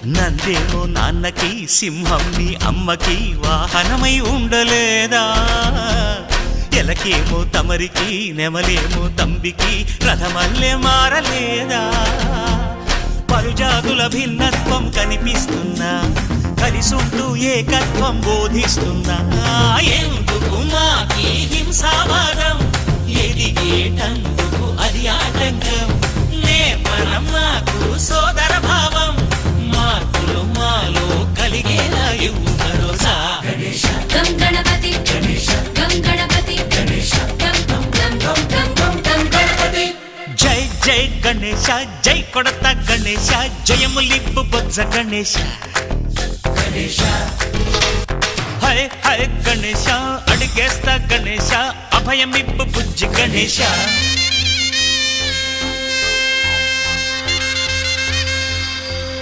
నందేమో నాన్నకి సింహం నీ అమ్మకి వాహనమై ఉండలేదా ఎలకేమో తమరికి నెమలేమో తంబికి రథమల్లే మారలేదా పలుజాతుల భిన్నత్వం కనిపిస్తున్నా కలిసుంటూ ఏకత్వం బోధిస్తున్నా ఎందుకు మాకి హింసావాదం ఎదిగేటందుకు అది ఆటంకం నేపరం నాకు సోదర భావం మార్పులు మాలో కలిగేలా ఇవ్వు భరోసా గం గణపతి గం గణపతి గం గం గం గం గం గం గణపతి జై జై గణేశ జై కొడత గణేశ జయములిప్పు బొజ్జ గణేశ హై హై గణేశ అడిగేస్తా గణేశ అభయమిప్పు బుజ్జి గణేశ